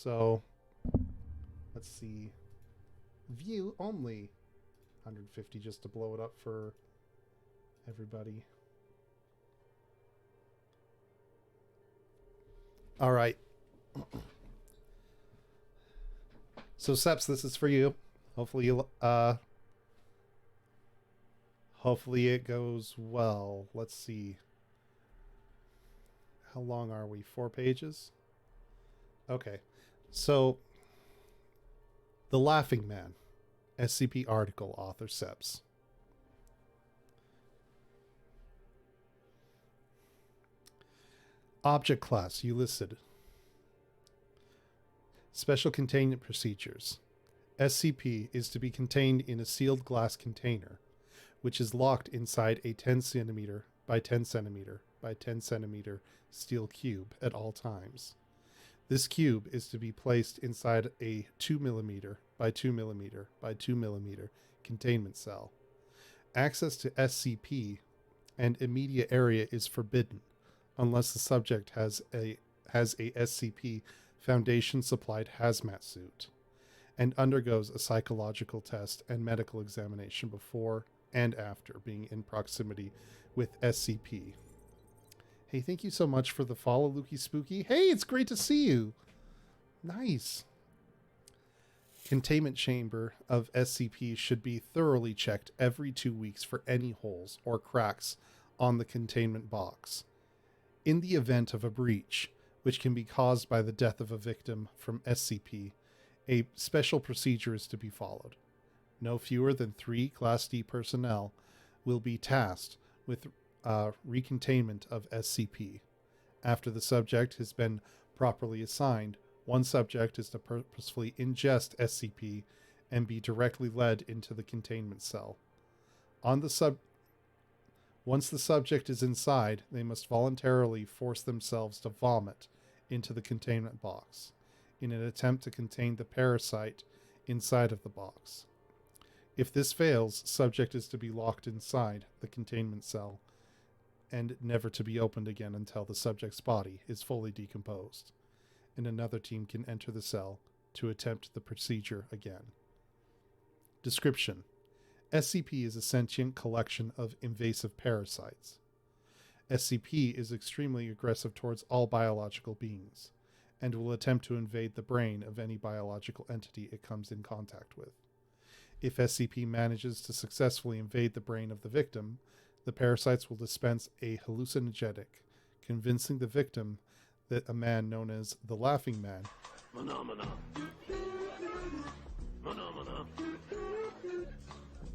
So, let's see. View only. 150 just to blow it up for everybody. All right. So, Ceptz, this is for you. Hopefully hopefully it goes well. Let's see. How long are we? 4 pages? Okay. So, The Laughing Man. SCP article, author Ceptz. Object class, you listed. Special containment procedures. SCP is to be contained in a sealed glass container, which is locked inside a 10 centimeter by 10 centimeter by 10 centimeter steel cube at all times. This cube is to be placed inside a 2 millimeter by 2 millimeter by 2 millimeter containment cell. Access to SCP and immediate area is forbidden unless the subject has a SCP Foundation supplied hazmat suit and undergoes a psychological test and medical examination before and after being in proximity with SCP. Hey, thank you so much for the follow, Lukey Spooky. Hey, it's great to see you. Nice. Containment chamber of SCP should be thoroughly checked every 2 weeks for any holes or cracks on the containment box. In the event of a breach, which can be caused by the death of a victim from SCP, a special procedure is to be followed. No fewer than 3 Class D personnel will be tasked with recontainment of SCP. After the subject has been properly assigned, one subject is to purposefully ingest SCP and be directly led into the containment cell. Once the subject is inside, they must voluntarily force themselves to vomit into the containment box in an attempt to contain the parasite inside of the box. If this fails, subject is to be locked inside the containment cell and never to be opened again until the subject's body is fully decomposed, and another team can enter the cell to attempt the procedure again. Description: SCP is a sentient collection of invasive parasites. SCP is extremely aggressive towards all biological beings, and will attempt to invade the brain of any biological entity it comes in contact with. If SCP manages to successfully invade the brain of the victim, the parasites will dispense a hallucinogenic, convincing the victim that a man known as the Laughing Man Phenomena. Phenomena.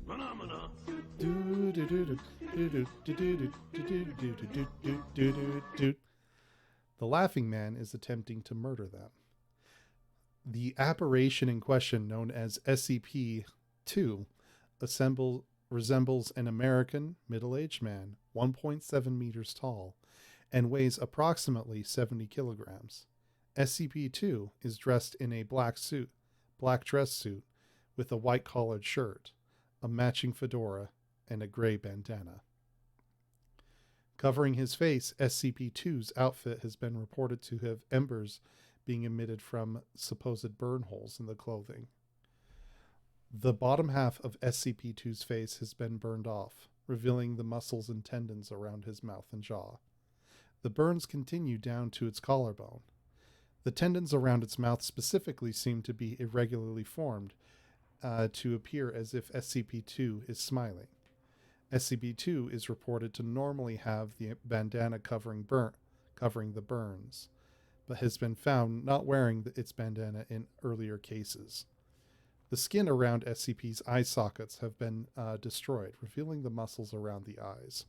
Phenomena. The Laughing Man is attempting to murder them. The apparition in question, known as SCP-2, resembles an American middle-aged man, 1.7 meters tall, and weighs approximately 70 kilograms. SCP-2 is dressed in a black dress suit with a white collared shirt, a matching fedora, and a gray bandana. Covering his face, SCP-2's outfit has been reported to have embers being emitted from supposed burn holes in the clothing. The bottom half of SCP-2's face has been burned off, revealing the muscles and tendons around his mouth and jaw. The burns continue down to its collarbone. The tendons around its mouth specifically seem to be irregularly formed to appear as if SCP-2 is smiling. SCP-2 is reported to normally have the bandana covering the burns, but has been found not wearing its bandana in earlier cases. The skin around SCP's eye sockets have been destroyed, revealing the muscles around the eyes.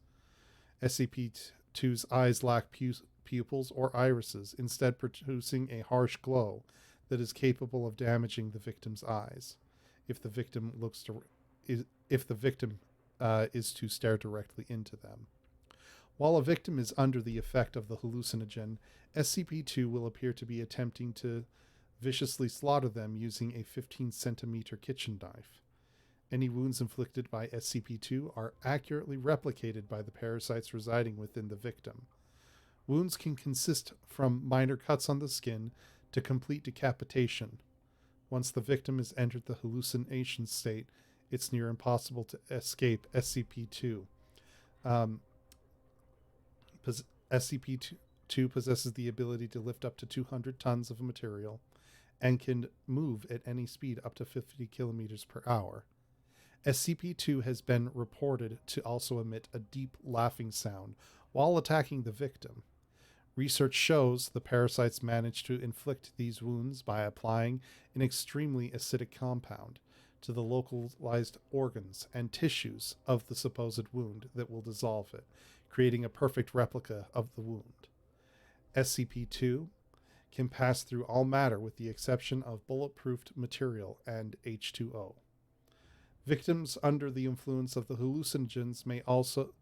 SCP-2's eyes lack pupils or irises, instead producing a harsh glow that is capable of damaging the victim's eyes if the victim is to stare directly into them. While a victim is under the effect of the hallucinogen, SCP-2 will appear to be attempting to viciously slaughter them using a 15-centimeter kitchen knife. Any wounds inflicted by SCP-2 are accurately replicated by the parasites residing within the victim. Wounds can consist from minor cuts on the skin to complete decapitation. Once the victim has entered the hallucination state, it's near impossible to escape SCP-2. Um, SCP-2 possesses the ability to lift up to 200 tons of material and can move at any speed up to 50 kilometers per hour. SCP-2 has been reported to also emit a deep laughing sound while attacking the victim. Research shows the parasites manage to inflict these wounds by applying an extremely acidic compound to the localized organs and tissues of the supposed wound that will dissolve it, creating a perfect replica of the wound. SCP-2 can pass through all matter with the exception of bulletproofed material and H2O. Victims under the influence of the hallucinogens may also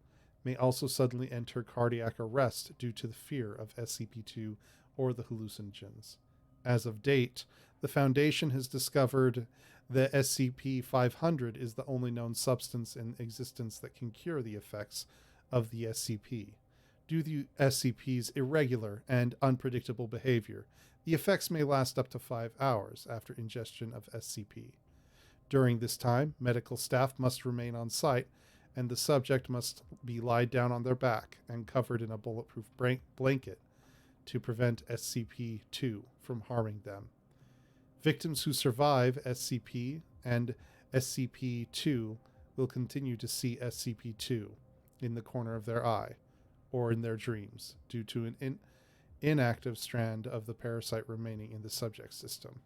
suddenly enter cardiac arrest due to the fear of SCP-2 or the hallucinogens. As of date, the Foundation has discovered that SCP-500 is the only known substance in existence that can cure the effects of the SCP. Due to SCP's irregular and unpredictable behavior, the effects may last up to 5 hours after ingestion of SCP. During this time, medical staff must remain on site, and the subject must be lied down on their back and covered in a bulletproof blanket to prevent SCP-2 from harming them. Victims who survive SCP and SCP-2 will continue to see SCP-2 in the corner of their eye or in their dreams due to an inactive strand of the parasite remaining in the subject system.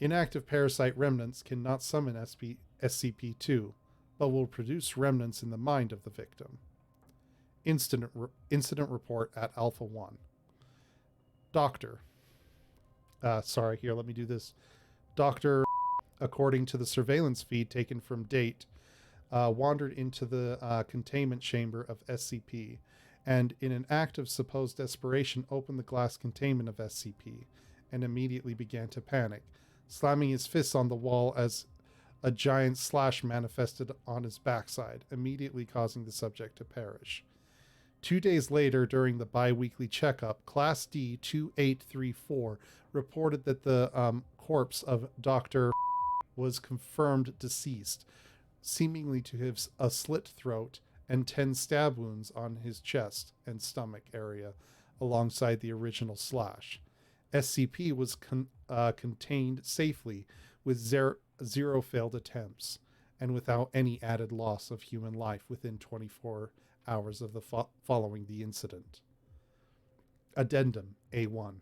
Inactive parasite remnants cannot summon SCP-2, but will produce remnants in the mind of the victim. Incident report at Alpha 1. Doctor. Let me do this. Doctor, according to the surveillance feed taken from date, wandered into the containment chamber of SCP, and in an act of supposed desperation opened the glass containment of SCP, and immediately began to panic, slamming his fists on the wall as a giant slash manifested on his backside, immediately causing the subject to perish. 2 days later, during the bi-weekly checkup, Class D 2834 reported that the corpse of Dr. was confirmed deceased, seemingly to have a slit throat and 10 stab wounds on his chest and stomach area alongside the original slash. SCP was contained safely with zero failed attempts and without any added loss of human life within 24 hours of the following the incident. Addendum A1.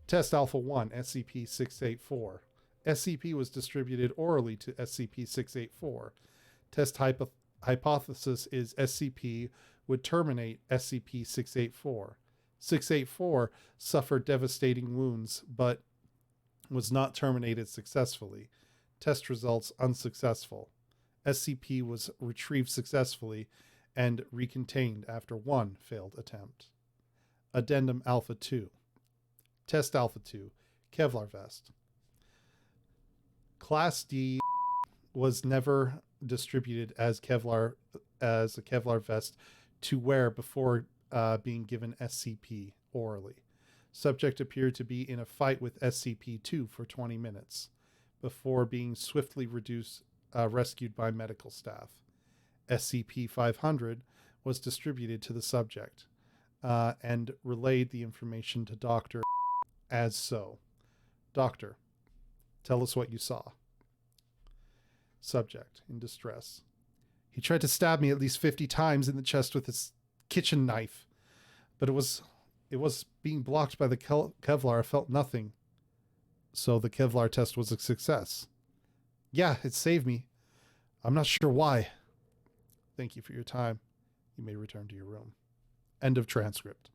Test Alpha 1 SCP-684. SCP was distributed orally to SCP-684. Test hypothesis is SCP would terminate SCP-684. 684 suffered devastating wounds but was not terminated successfully. Test results unsuccessful. SCP was retrieved successfully and recontained after one failed attempt. Addendum Alpha 2. Test Alpha 2. Kevlar vest. Class D was never distributed as a Kevlar vest to wear before being given SCP orally. Subject appeared to be in a fight with SCP-2 for 20 minutes before being swiftly rescued by medical staff. SCP-500 was distributed to the subject and relayed the information to Dr. as so. Doctor, tell us what you saw. Subject, in distress. He tried to stab me at least 50 times in the chest with his kitchen knife, but it was being blocked by the Kevlar. I felt nothing. So the Kevlar test was a success. Yeah, it saved me. I'm not sure why. Thank you for your time. You may return to your room. End of transcript.